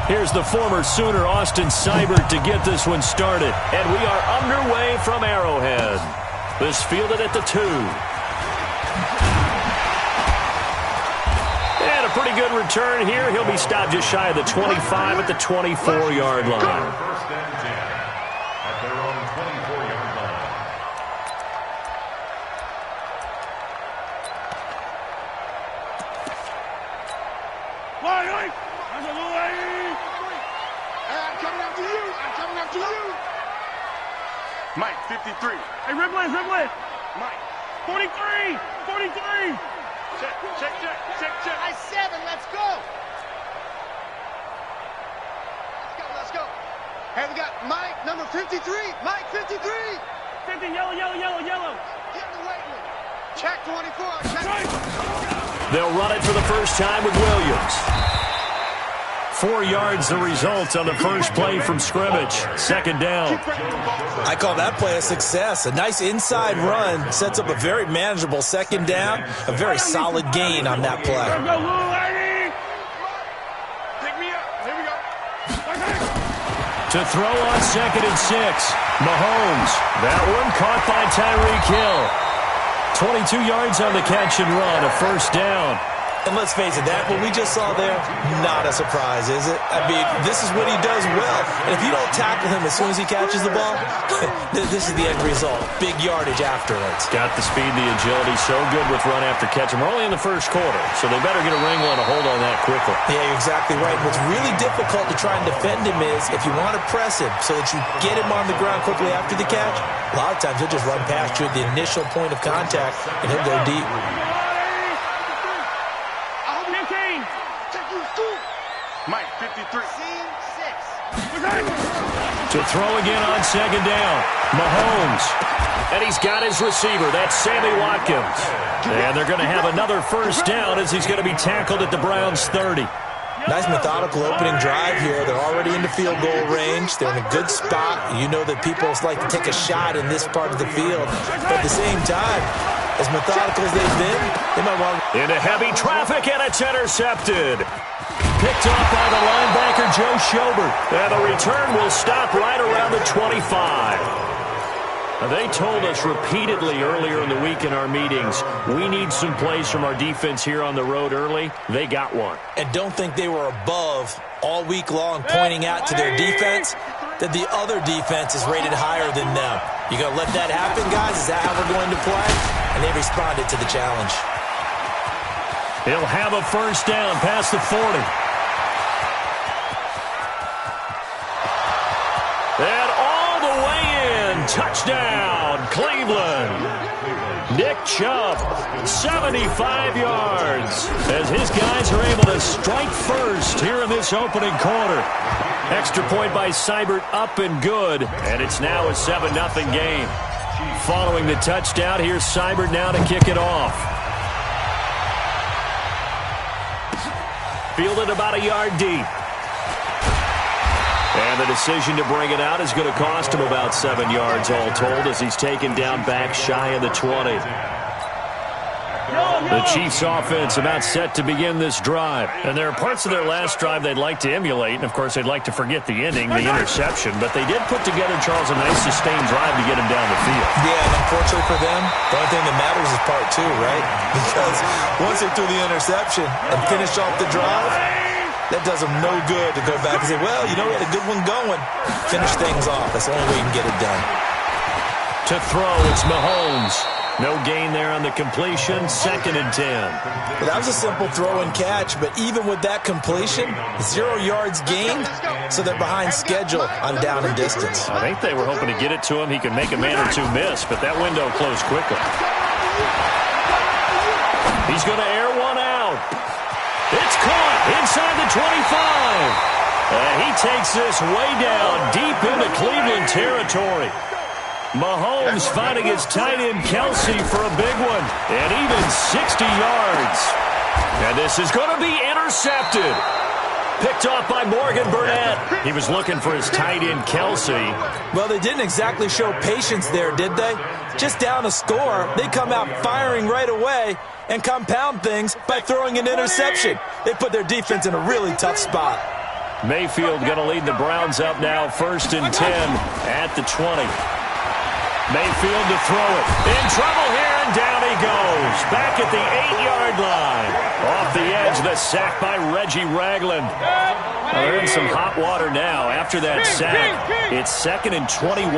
Here's the former Sooner, Austin Seibert, to get this one started. And we are underway from Arrowhead. This fielded at the 2. And a pretty good return here. He'll be stopped just shy of the 25 at the 24-yard line. First and 10 at their own 24-yard line. I'm coming after you. I'm coming after you. Mike, 53. Hey, Ripley. Mike. 43. Check. Nice 7. Let's go. Let's go. Hey, we got Mike, number 53. Mike, 53. 50, yellow. Get the weight room. Check 24. Check. They'll run it for the first time with Williams. 4 yards the result on the first play from scrimmage. Second down. I call that play a success. A nice inside run sets up a very manageable second down. A very solid gain on that play. Pick me up. Here we go. To throw on 2nd and 6. Mahomes. That one caught by Tyreek Hill. 22 yards on the catch and run. A first down. And let's face it, that what we just saw there, not a surprise, is it? I mean, this is what he does well. And if you don't tackle him as soon as he catches the ball, this is the end result. Big yardage afterwards. Got the speed, the agility, so good with run after catch. And we're only in the first quarter, so they better get a wrangle and a hold on that quickly. Yeah, you're exactly right. What's really difficult to try and defend him is if you want to press him so that you get him on the ground quickly after the catch, a lot of times he'll just run past you at the initial point of contact, and he'll go deep. Mike, 53. Scene 6. To throw again on second down. Mahomes. And he's got his receiver. That's Sammy Watkins. And they're going to have another first down as he's going to be tackled at the Browns' 30. Nice methodical opening drive here. They're already in the field goal range. They're in a good spot. You know that people like to take a shot in this part of the field. But at the same time, as methodical as they've been, they might want to... Into heavy traffic, and it's intercepted. Picked off by the linebacker, Joe Schobert. And the return will stop right around the 25. Now, they told us repeatedly earlier in the week in our meetings, we need some plays from our defense here on the road early. They got one. And don't think they were above all week long pointing out to their defense that the other defense is rated higher than them. You going to let that happen, guys? Is that how we're going to play? And they responded to the challenge. He'll have a first down past the 40. And all the way in. Touchdown, Cleveland. Nick Chubb, 75 yards, as his guys are able to strike first here in this opening quarter. Extra point by Seibert, up and good, and it's now a 7-0 game. Following the touchdown, here's Seibert now to kick it off. Fielded about a yard deep. And the decision to bring it out is going to cost him about 7 yards all told as he's taken down back shy of the 20. The Chiefs offense about set to begin this drive. And there are parts of their last drive they'd like to emulate. And, of course, they'd like to forget the ending, the interception. But they did put together, Charles, a nice sustained drive to get him down the field. Yeah, and unfortunately for them, the only thing that matters is part 2, right? Because once they threw the interception and finished off the drive, that does them no good to go back and say, well, you know, we had a good one going. Finish things off. That's the only way you can get it done. To throw, it's Mahomes. No gain there on the completion. 2nd and 10. Well, that was a simple throw and catch, but even with that completion, 0 yards gained, so they're behind schedule on down and distance. I think they were hoping to get it to him. He could make a man or two miss, but that window closed quickly. He's going to air one out. It's caught inside the 25. He takes this way down deep into Cleveland territory. Mahomes finding his tight end Kelsey for a big one. And even 60 yards. And this is going to be intercepted. Picked off by Morgan Burnett. He was looking for his tight end Kelsey. Well, they didn't exactly show patience there, did they? Just down a score, they come out firing right away and compound things by throwing an interception. They put their defense in a really tough spot. Mayfield going to lead the Browns up now, 1st and 10 at the 20. Mayfield to throw it. In trouble here, and down he goes. Back at the 8-yard line. Off the edge, the sack by Reggie Ragland. They're in some hot water now after that sack. It's 2nd and 21.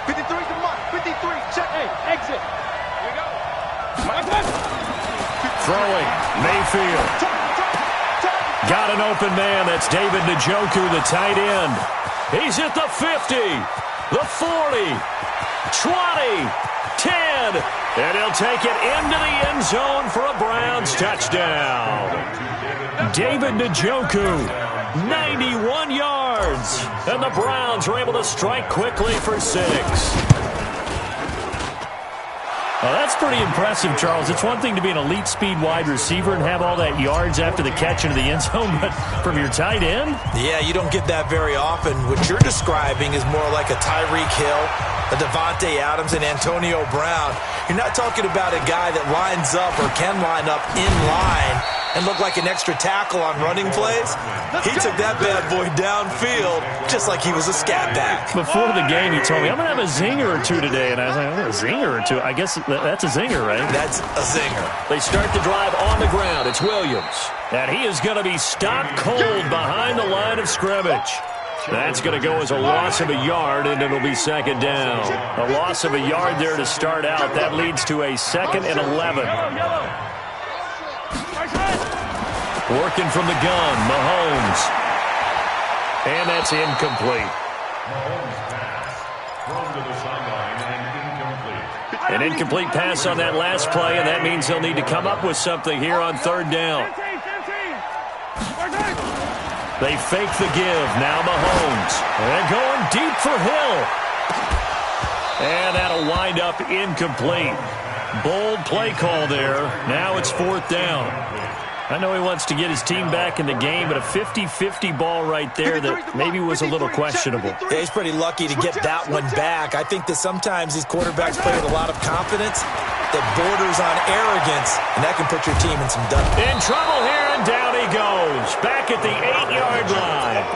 53 to Mike. 53. Check. Hey, exit. Here we go. Throwing. Mayfield. Got an open man. That's David Njoku, the tight end. He's at the 50, the 40, 20, 10, and he'll take it into the end zone for a Browns touchdown. David Njoku, 91 yards, and the Browns are able to strike quickly for 6. Well, that's pretty impressive, Charles. It's one thing to be an elite speed wide receiver and have all that yards after the catch into the end zone, but from your tight end? Yeah, you don't get that very often. What you're describing is more like a Tyreek Hill, a Devontae Adams, and Antonio Brown. You're not talking about a guy that lines up or can line up in line and look like an extra tackle on running plays. He took that bad boy downfield just like he was a scat back. Before the game, he told me, I'm going to have a zinger or two today. And I was like, a zinger or two? I guess that's a zinger, right? That's a zinger. They start the drive on the ground. It's Williams. And he is going to be stopped cold behind the line of scrimmage. That's going to go as a loss of a yard, and it'll be 2nd down. A loss of a yard there to start out. That leads to a 2nd and 11. Working from the gun, Mahomes. And that's incomplete. Mahomes pass. Thrown to the sideline and incomplete. An incomplete pass on that last play, and that means they'll need to come up with something here on 3rd down. They fake the give. Now Mahomes. They're going deep for Hill. And that'll wind up incomplete. Bold play call there. Now it's 4th down. I know he wants to get his team back in the game, but a 50-50 ball right there that maybe was a little questionable. Yeah, he's pretty lucky to get that one back. I think that sometimes these quarterbacks play with a lot of confidence that borders on arrogance, and that can put your team in some dust. In trouble here, and down he goes. Back at the 8-yard line.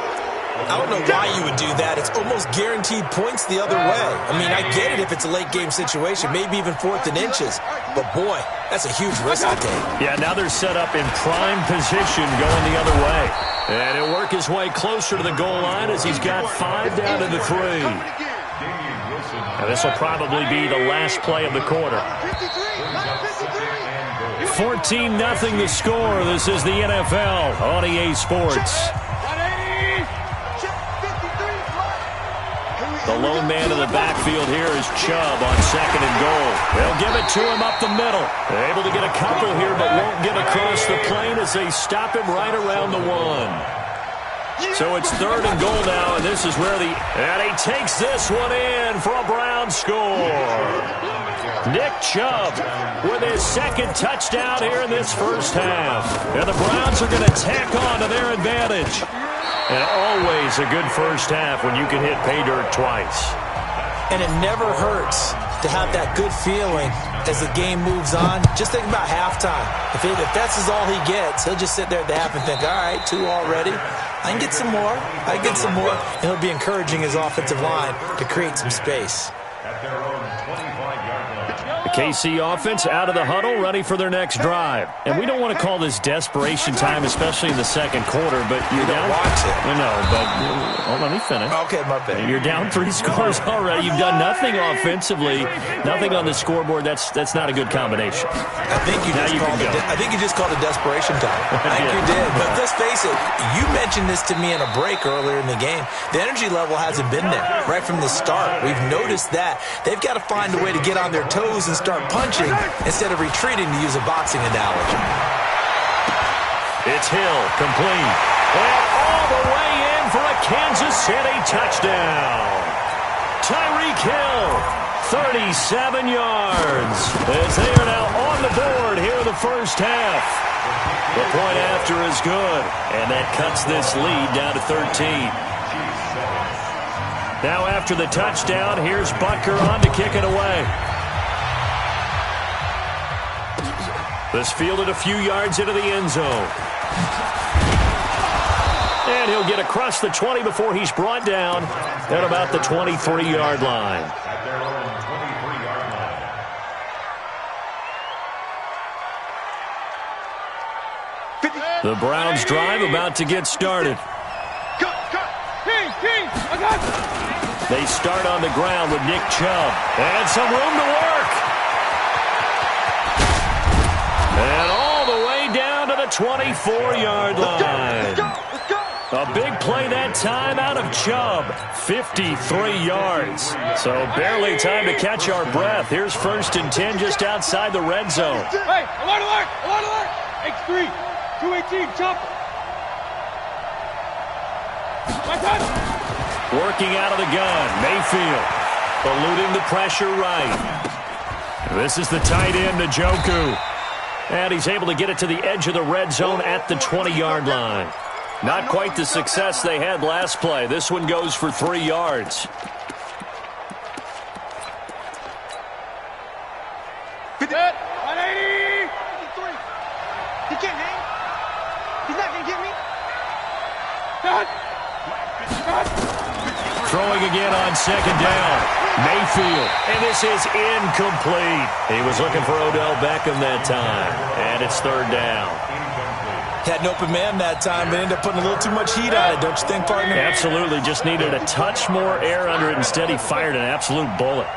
I don't know why you would do that. It's almost guaranteed points the other way. I mean, I get it if it's a late-game situation, maybe even 4th and inches. But, boy, that's a huge risk to take. Yeah, now they're set up in prime position going the other way. And he'll work his way closer to the goal line as he's got 5 down to the 3. Now, this will probably be the last play of the quarter. 14-0 the score. This is the NFL on EA Sports. The lone man in the backfield here is Chubb on 2nd and goal. They'll give it to him up the middle. They're able to get a couple here, but won't get across the plane as they stop him right around the 1. So it's 3rd and goal now, and this is where and he takes this one in for a Browns score. Nick Chubb with his 2nd touchdown here in this first half. And the Browns are going to tack on to their advantage. And always a good first half when you can hit pay dirt twice. And it never hurts to have that good feeling as the game moves on. Just think about halftime. If that's all he gets, he'll just sit there at the half and think, all right, 2 already. I can get some more. I can get some more. And he'll be encouraging his offensive line to create some space. At their own 25-yard line. The KC offense out of the huddle, ready for their next drive. And we don't want to call this desperation time, especially in the 2nd quarter, but you're down. Watch it. No, but let me finish. Okay, my bad. You're down 3 scores already. You've done nothing offensively, nothing on the scoreboard. That's not a good combination. I think you just called it desperation time. I think you did. But let's face it, you mentioned this to me in a break earlier in the game. The energy level hasn't been there right from the start. We've noticed that. They've got to find a way to get on their toes and start punching instead of retreating, to use a boxing analogy. It's Hill, complete. And all the way in for a Kansas City touchdown. Tyreek Hill, 37 yards. As they are now on the board here in the first half. The point after is good. And that cuts this lead down to 13. Now after the touchdown, here's Butker on to kick it away. This fielded a few yards into the end zone. And And he'll get across the 20 before he's brought down at about the 23-yard line. At their own 23-yard line. The Browns drive about to get started. They start on the ground with Nick Chubb. And some room to work. And all the way down to the 24-yard line. A big play that time out of Chubb. 53 yards. So barely time to catch our breath. Here's 1st and 10 just outside the red zone. Hey, alert, alert, alert, alert. X3, 218, chopper. My time. Working out of the gun, Mayfield. Eluding the pressure right. This is the tight end, Njoku. And he's able to get it to the edge of the red zone at the 20-yard line. Not quite the success they had last play. This one goes for 3 yards. Good. 180. He can't hang. He's not going to get me. Cut. Throwing again on 2nd down. Mayfield. And this is incomplete. He was looking for Odell Beckham that time. And it's 3rd down. Had an open man that time, but ended up putting a little too much heat on it, don't you think, partner? Absolutely. Just needed a touch more air under it. Instead, he fired an absolute bullet.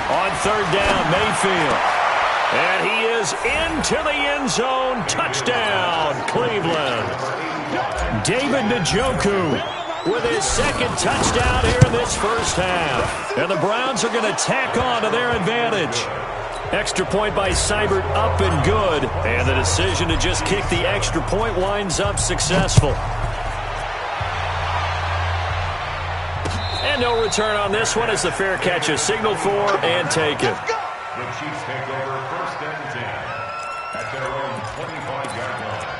On 3rd down, Mayfield. And he is into the end zone. Touchdown, Cleveland. David Njoku with his 2nd touchdown here in this first half. And the Browns are going to tack on to their advantage. Extra point by Seibert up and good. And the decision to just kick the extra point winds up successful. And no return on this one as the fair catch is signaled for and taken. The Chiefs take over 1st and 10 at their own 25-yard line.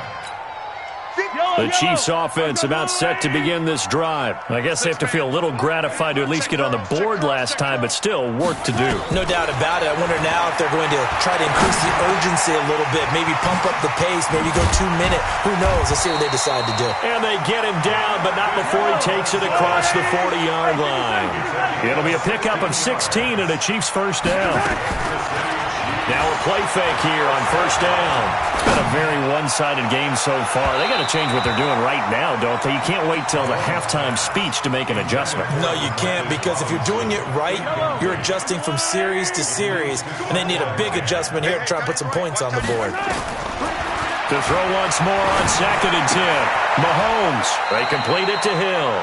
The Chiefs offense about set to begin this drive. I guess they have to feel a little gratified to at least get on the board last time, but still work to do. No doubt about it. I wonder now if they're going to try to increase the urgency a little bit, maybe pump up the pace, maybe go 2-minute. Who knows? Let's see what they decide to do. And they get him down, but not before he takes it across the 40-yard line. It'll be a pickup of 16 and a Chiefs 1st down. Now a play fake here on 1st down. It's been a very one-sided game so far. They got to change what they're doing right now, don't they? You can't wait till the halftime speech to make an adjustment. No, you can't, because if you're doing it right, you're adjusting from series to series, and they need a big adjustment here to try and put some points on the board. To throw once more on 2nd and 10. Mahomes. They complete it to Hill.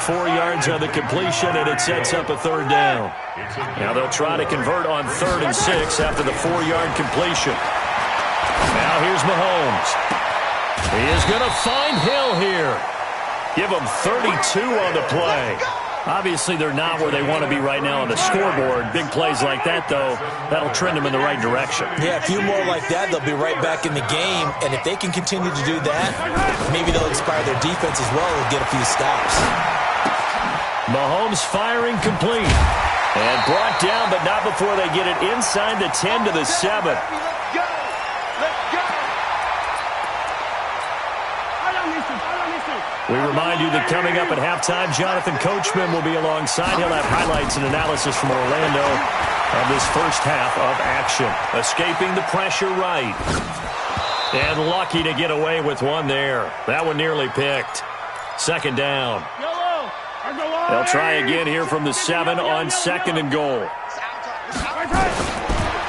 4 yards on the completion, and it sets up a 3rd down. Now they'll try to convert on 3rd and 6 after the 4-yard completion. Now here's Mahomes. He is going to find Hill here. Give him 32 on the play. Obviously, they're not where they want to be right now on the scoreboard. Big plays like that, though, that'll trend them in the right direction. Yeah, a few more like that, they'll be right back in the game. And if they can continue to do that, maybe they'll inspire their defense as well and get a few stops. Mahomes firing complete. And brought down, but not before they get it inside the 10 to the 7. We remind you that coming up at halftime, Jonathan Coachman will be alongside. He'll have highlights and analysis from Orlando of this first half of action. Escaping the pressure right. And lucky to get away with one there. That one nearly picked. 2nd down. They'll try again here from the 7 on 2nd and goal.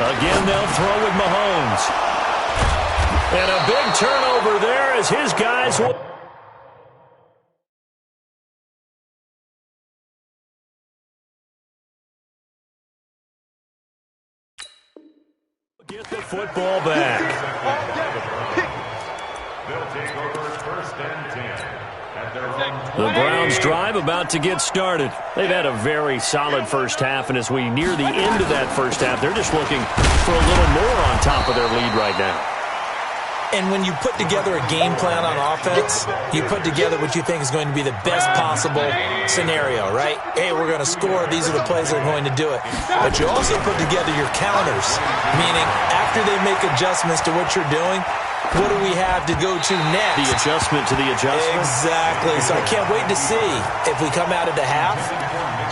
Again, they'll throw with Mahomes. And a big turnover there as his guys will... get the football back. They'll take over 1st and 10 at their own. The Browns drive about to get started. They've had a very solid first half, and as we near the end of that first half, they're just looking for a little more on top of their lead right now. And when you put together a game plan on offense, you put together what you think is going to be the best possible scenario, right? Hey, we're going to score. These are the plays that are going to do it. But you also put together your counters, meaning after they make adjustments to what you're doing, what do we have to go to next? The adjustment to the adjustment? Exactly. So I can't wait to see if we come out of the half,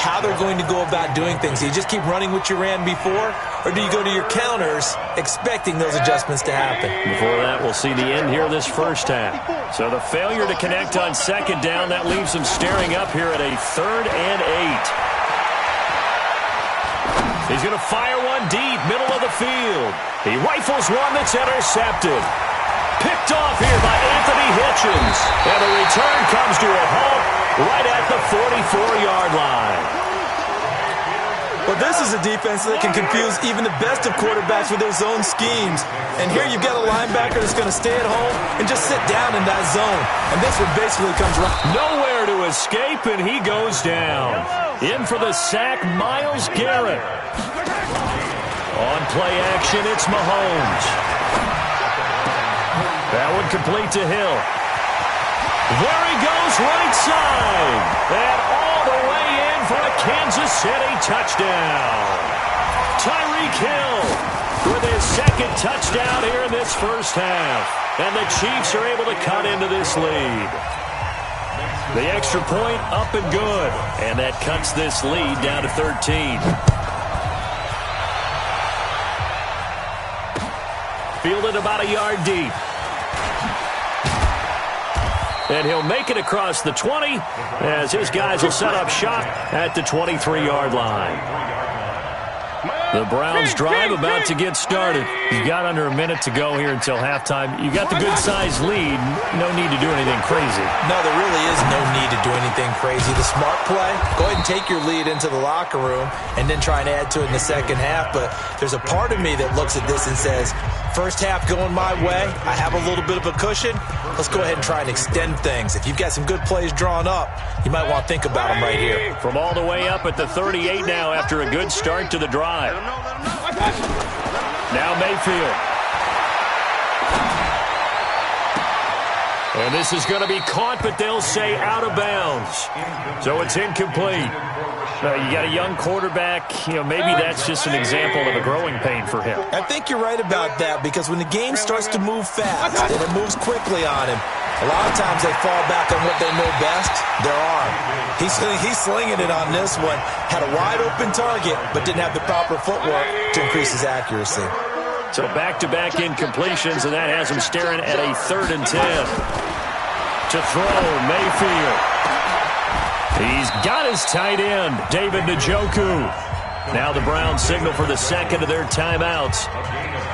how they're going to go about doing things. Do you just keep running what you ran before, or do you go to your counters expecting those adjustments to happen? Before that, we'll see the end here this first half. So the failure to connect on second down, that leaves them staring up here at a 3rd and 8. He's going to fire one deep, middle of the field. He rifles one that's intercepted. Picked off here by Anthony Hitchens. And the return comes to a halt right at the 44-yard line. Well, this is a defense that can confuse even the best of quarterbacks with their zone schemes. And here you've got a linebacker that's going to stay at home and just sit down in that zone. And this one basically comes right. Nowhere to escape, and he goes down. In for the sack, Myles Garrett. On play action, it's Mahomes. That one complete to Hill. There he goes, right side. And all the way in for a Kansas City touchdown. Tyreek Hill with his second touchdown here in this first half. And the Chiefs are able to cut into this lead. The extra point up and good. And that cuts this lead down to 13. Fielded about a yard deep. And he'll make it across the 20 as his guys will set up shop at the 23-yard line. The Browns drive about to get started. You've got under a minute to go here until halftime. You got the good-sized lead. No need to do anything crazy. No, there really is no need to do anything crazy. The smart play, go ahead and take your lead into the locker room and then try and add to it in the second half. But there's a part of me that looks at this and says, first half going my way, I have a little bit of a cushion. Let's go ahead and try and extend things. If you've got some good plays drawn up, you might want to think about them right here. From all the way up at the 38 now after a good start to the drive. Now Mayfield. And this is going to be caught, but they'll say out of bounds. So it's incomplete. You got a young quarterback. Maybe that's just an example of a growing pain for him. I think you're right about that, because when the game starts to move fast and it moves quickly on him, a lot of times they fall back on what they know best, their arm. He's slinging it on this one. Had a wide-open target, but didn't have the proper footwork to increase his accuracy. So back-to-back incompletions, and that has him staring at a 3rd and 10. To throw, Mayfield. He's got his tight end, David Njoku. Now the Browns signal for the second of their timeouts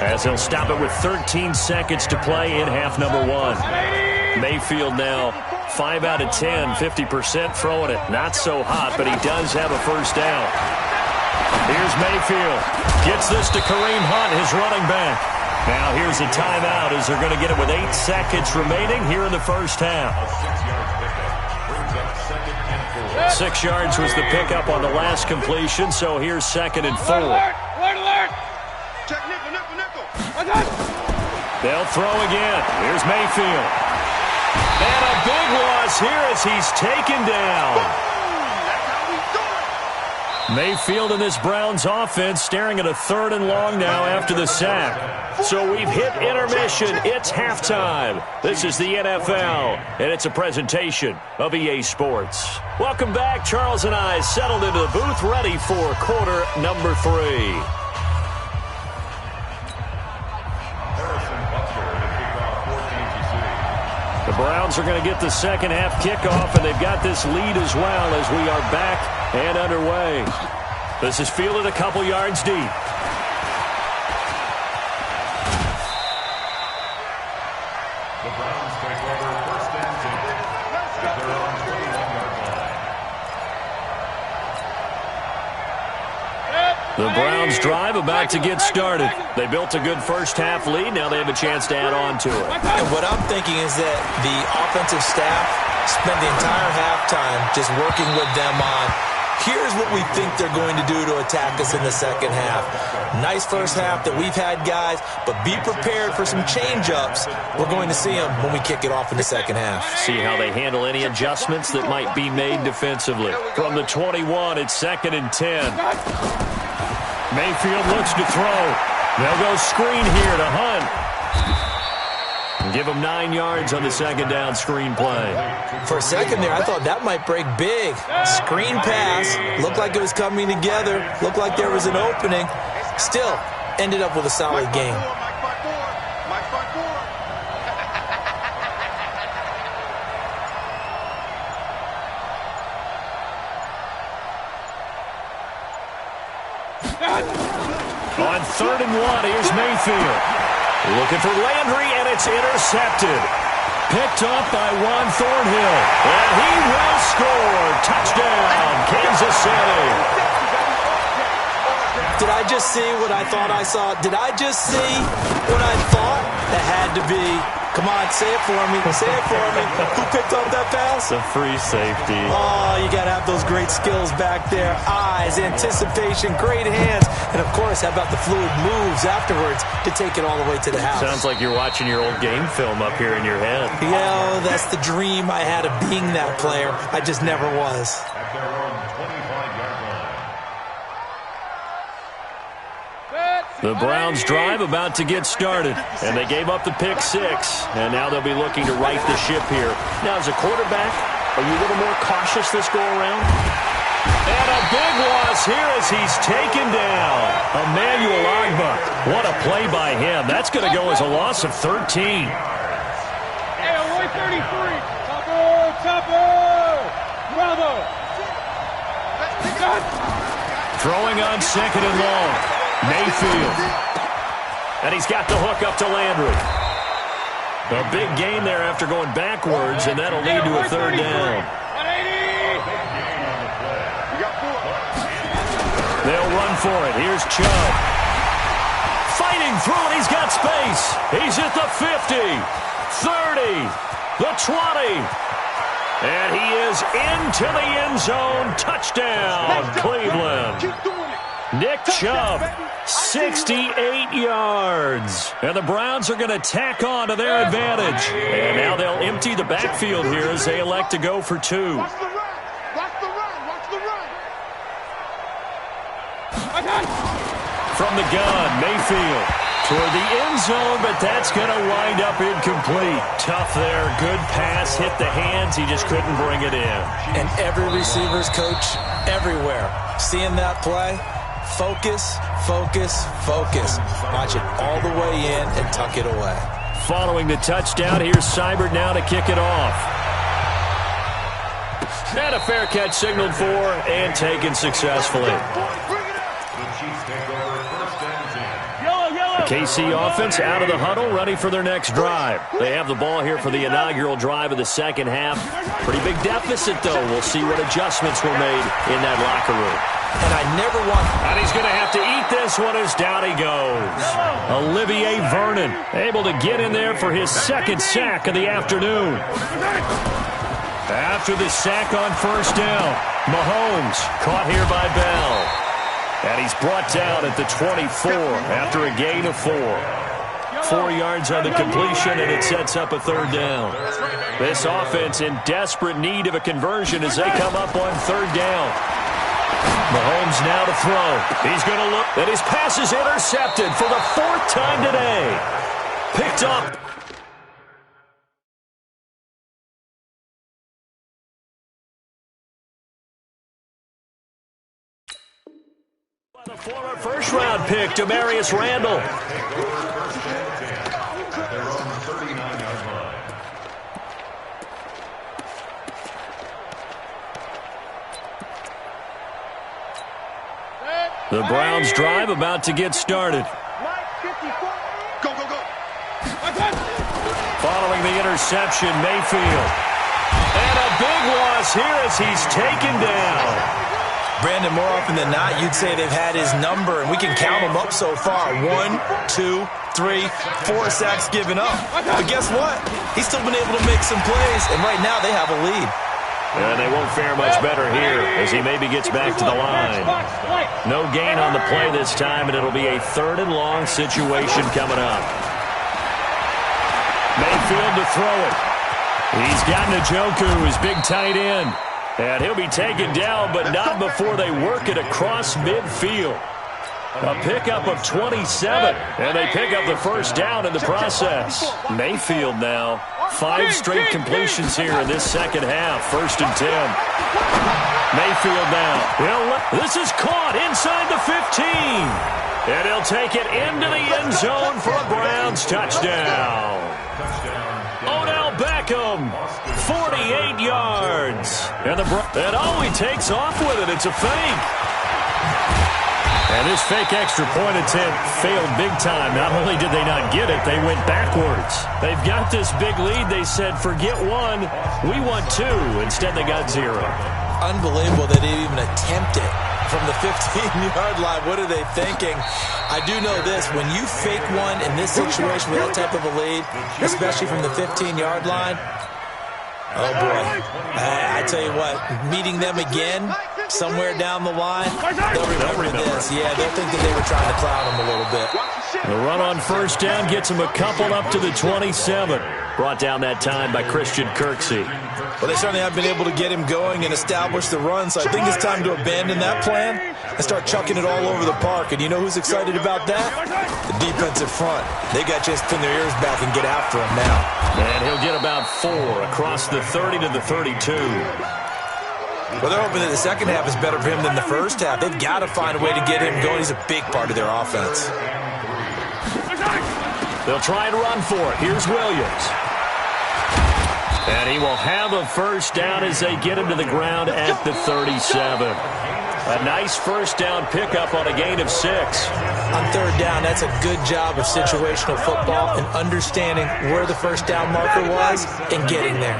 as they'll stop it with 13 seconds to play in half number 1. Mayfield now 5 out of 10, 50% throwing it. Not so hot, but he does have a first down. Here's Mayfield. Gets this to Kareem Hunt, his running back. Now here's a timeout as they're going to get it with 8 seconds remaining here in the first half. 6 yards was the pickup on the last completion, so here's 2nd and 4. Alert! Check nickel, nickel, nickel. They'll throw again. Here's Mayfield. And a big loss here as he's taken down. That's how we do it. Mayfield in this Browns offense staring at a 3rd and long now after the sack. So we've hit intermission. It's halftime. This is the NFL, and it's a presentation of EA Sports. Welcome back. Charles and I settled into the booth, ready for quarter number 3. The Browns are going to get the second half kickoff, and they've got this lead as well as we are back and underway. This is fielded a couple yards deep. The Browns take over 1st and 10 at their own 21-yard line. The Browns drive about to get started. They built a good first half lead. Now they have a chance to add on to it. And what I'm thinking is that the offensive staff spent the entire halftime just working with them on, here's what we think they're going to do to attack us in the second half. Nice first half that we've had, guys, but be prepared for some change-ups. We're going to see them when we kick it off in the second half. See how they handle any adjustments that might be made defensively. From the 21, it's 2nd and 10. Mayfield looks to throw. They'll go screen here to Hunt. Give him 9 yards on the second down screen play. For a second there, I thought that might break big. Screen pass. Looked like it was coming together. Looked like there was an opening. Still, ended up with a solid game. On 3rd and 1, here's Mayfield. Looking for Landry, and it's intercepted. Picked up by Juan Thornhill. And he will score. Touchdown, Kansas City. Did I just see what I thought I saw? Did I just see what I thought? That had to be. Come on, say it for me. Say it for me. Who picked up that pass? The free safety. Oh, you got to have those great skills back there. Eyes, anticipation, great hands. And, of course, how about the fluid moves afterwards to take it all the way to the house? Sounds like you're watching your old game film up here in your head. Yeah, that's the dream I had of being that player. I just never was. At their own 25-yard line. The Browns drive about to get started, and they gave up the pick 6, and now they'll be looking to right the ship here. Now, as a quarterback, are you a little more cautious this go-around? And a big loss here as he's taken down. Emmanuel Ogbah. What a play by him. That's going to go as a loss of 13. Hey, away 33. Topo. Bravo. Throwing on 2nd and long. Mayfield. And he's got the hook up to Landry. A big gain there after going backwards, and that'll lead to a 3rd down. They'll run for it. Here's Chubb. Fighting through it. He's got space. He's at the 50, 30, the 20. And he is into the end zone. Touchdown, Cleveland. Nick Chubb, 68 yards. And the Browns are going to tack on to their advantage. And now they'll empty the backfield here as they elect to go for 2. Watch the run. Watch the run. Watch the run. From the gun, Mayfield toward the end zone, but that's going to wind up incomplete. Tough there. Good pass. Hit the hands. He just couldn't bring it in. And every receiver's coach everywhere. Seeing that play, focus, focus, focus. Watch it all the way in and tuck it away. Following the touchdown, here's Seibert now to kick it off. And a fair catch signaled for and taken successfully. The KC offense out of the huddle, ready for their next drive. They have the ball here for the inaugural drive of the second half. Pretty big deficit, though. We'll see what adjustments were made in that locker room. And I never want... And he's going to have to eat this one as down he goes. Olivier Vernon able to get in there for his 2nd sack of the afternoon. After the sack on 1st down, Mahomes caught here by Bell. And he's brought down at the 24 after a gain of 4. 4 yards on the completion, and it sets up a 3rd down. This offense in desperate need of a conversion as they come up on 3rd down. Mahomes now to throw. He's going to look, and his pass is intercepted for the 4th time today. Picked up. The former first-round pick, Demarius Randall. The Browns drive about to get started. Go, go, go. Following the interception, Mayfield. And a big loss here as he's taken down. Brandon, more often than not, you'd say they've had his number, and we can count them up so far. 1, 2, 3, 4 sacks given up. But guess what? He's still been able to make some plays, and right now they have a lead. And they won't fare much better here as he maybe gets back to the line. No gain on the play this time, and it'll be a 3rd and long situation coming up. Mayfield to throw it. He's got Njoku, his big tight end. And he'll be taken down, but not before they work it across midfield. A pickup of 27, and they pick up the first down in the process. Mayfield now, 5 straight completions here in this second half, 1st and 10. Mayfield now. This is caught inside the 15. And he'll take it into the end zone for a Browns touchdown. Odell Beckham, 48 yards. And he takes off with it. It's a fake. And this fake extra point attempt failed big time. Not only did they not get it, they went backwards. They've got this big lead. They said, forget 1, we want 2. Instead, they got 0. Unbelievable they didn't even attempt it from the 15-yard line. What are they thinking? I do know this. When you fake one in this situation with that type of a lead, especially from the 15-yard line, oh, boy. I tell you what, meeting them again somewhere down the line, they'll remember this. Yeah, they'll think that they were trying to cloud them a little bit. The run on first down gets him a couple up to the 27. Brought down that time by Christian Kirksey. Well, they certainly have been able to get him going and establish the run, so I think it's time to abandon that plan and start chucking it all over the park. And you know who's excited about that? The defensive front. They got a chance to pin their ears back and get after him now. And he'll get about 4 across the 30 to the 32. Well, they're hoping that the second half is better for him than the first half. They've got to find a way to get him going. He's a big part of their offense. They'll try and run for it. Here's Williams. And he will have a first down as they get him to the ground at the 37. A nice first down pickup on a gain of 6. On third down, that's a good job of situational football and understanding where the first down marker was and getting there.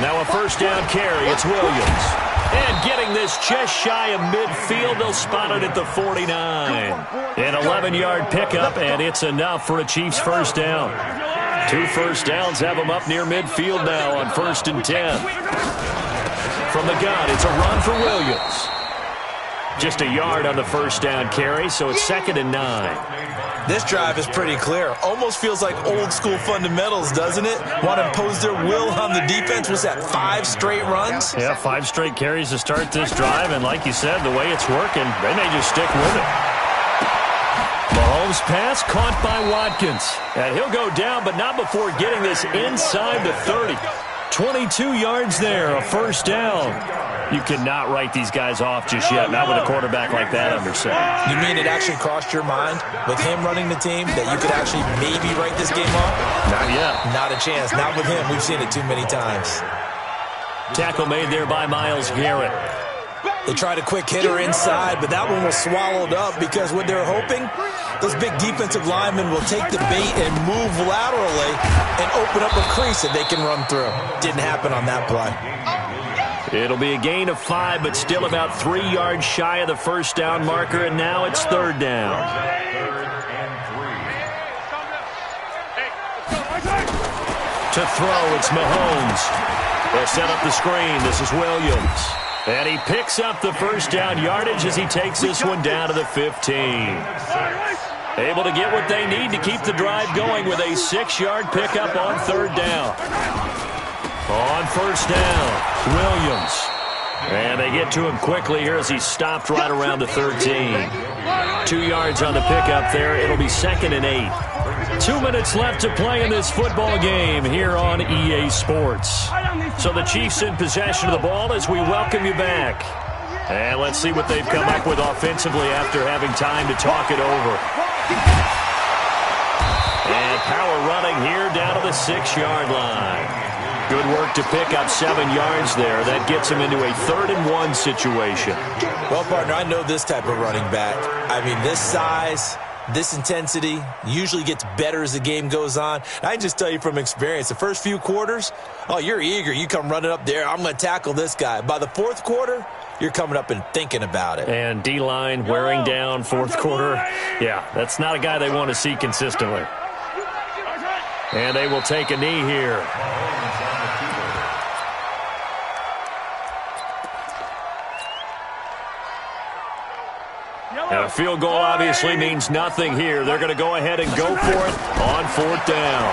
Now a first down carry. It's Williams. And getting this just shy of midfield, they'll spot it at the 49. An 11-yard pickup, and it's enough for a Chiefs first down. 2 first downs have them up near midfield now on 1st and 10. From the gun, it's a run for Williams. Just a yard on the first down carry, so it's 2nd and 9. This drive is pretty clear. Almost feels like old school fundamentals, doesn't it? Want to impose their will on the defense. Was that 5 straight runs? Yeah, 5 straight carries to start this drive, and like you said, the way it's working, they may just stick with it. Mahomes pass caught by Watkins. And he'll go down, but not before getting this inside the 30. 22 yards there, a first down. You cannot write these guys off just yet, not with a quarterback like that under center. You mean it actually crossed your mind with him running the team that you could actually maybe write this game off? Not yet. Not a chance. Not with him. We've seen it too many times. Tackle made there by Myles Garrett. They tried a quick hitter inside, but that one was swallowed up because what they're hoping, those big defensive linemen will take the bait and move laterally and open up a crease that they can run through. Didn't happen on that play. It'll be a gain of 5, but still about 3 yards shy of the first down marker, and now it's 3rd down. To throw, it's Mahomes. They'll set up the screen. This is Williams. And he picks up the first down yardage as he takes this one down to the 15. Able to get what they need to keep the drive going with a 6-yard pickup on 3rd down. On first down, Williams. And they get to him quickly here as he's stopped right around the 13. 2 yards on the pickup there. It'll be 2nd and 8. 2 minutes left to play in this football game here on EA Sports. So the Chiefs in possession of the ball as we welcome you back. And let's see what they've come up with offensively after having time to talk it over. And power running here down to the 6-yard line. Good work to pick up 7 yards there. That gets him into a 3rd and 1 situation. Well, partner, I know this type of running back. I mean, this size, this intensity usually gets better as the game goes on. I can just tell you from experience, the first few quarters, oh, you're eager. You come running up there, I'm going to tackle this guy. By the 4th quarter, you're coming up and thinking about it. And D-line wearing down 4th quarter. Yeah, that's not a guy they want to see consistently. And they will take a knee here. And a field goal obviously means nothing here. They're going to go ahead and go for it on 4th down.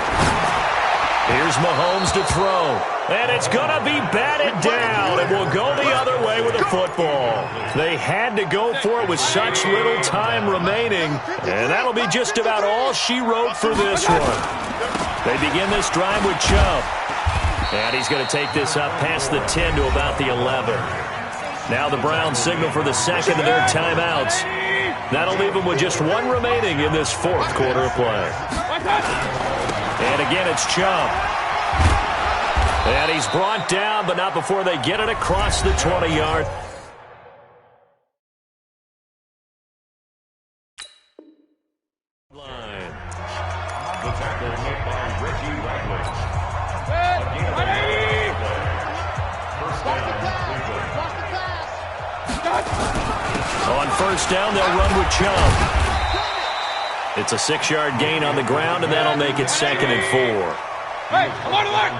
Here's Mahomes to throw. And it's going to be batted down. It will go the other way with the football. They had to go for it with such little time remaining. And that'll be just about all she wrote for this one. They begin this drive with Chubb. And he's going to take this up past the 10 to about the 11. Now the Browns signal for the second of their timeouts. That'll leave them with just one remaining in this fourth quarter of play. And again, it's Chubb. And he's brought down, but not before they get it across the 20-yard. line. The tackle made by Reggie Ragland. First down, Cleveland. On first down, they'll run with Chubb. It's a 6-yard gain on the ground, and that'll make it 2nd and 4. Hey, I'm on alert!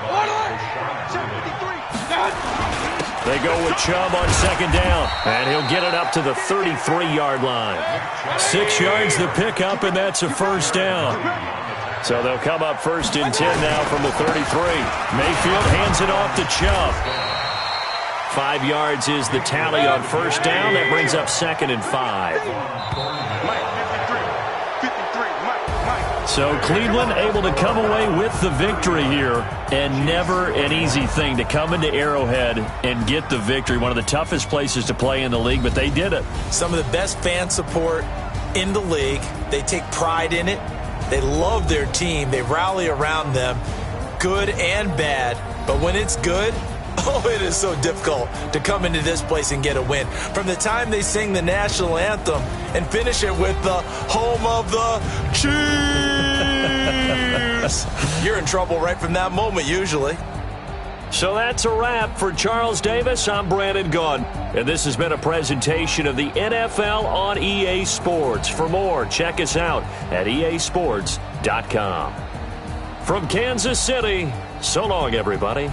They go with Chubb on 2nd down, and he'll get it up to the 33-yard line. 6 yards the pickup, and that's a first down. So they'll come up 1st and 10 now from the 33. Mayfield hands it off to Chubb. 5 yards is the tally on first down. That brings up 2nd and 5. So Cleveland able to come away with the victory here, and never an easy thing to come into Arrowhead and get the victory. One of the toughest places to play in the league, but they did it. Some of the best fan support in the league. They take pride in it. They love their team. They rally around them, good and bad. But when it's good, oh, it is so difficult to come into this place and get a win. From the time they sing the national anthem and finish it with the home of the Chiefs, you're in trouble right from that moment usually. So that's a wrap for Charles Davis. I'm Brandon Gaudin, and this has been a presentation of the NFL on EA Sports. For more, check us out at easports.com. From Kansas City, so long, everybody.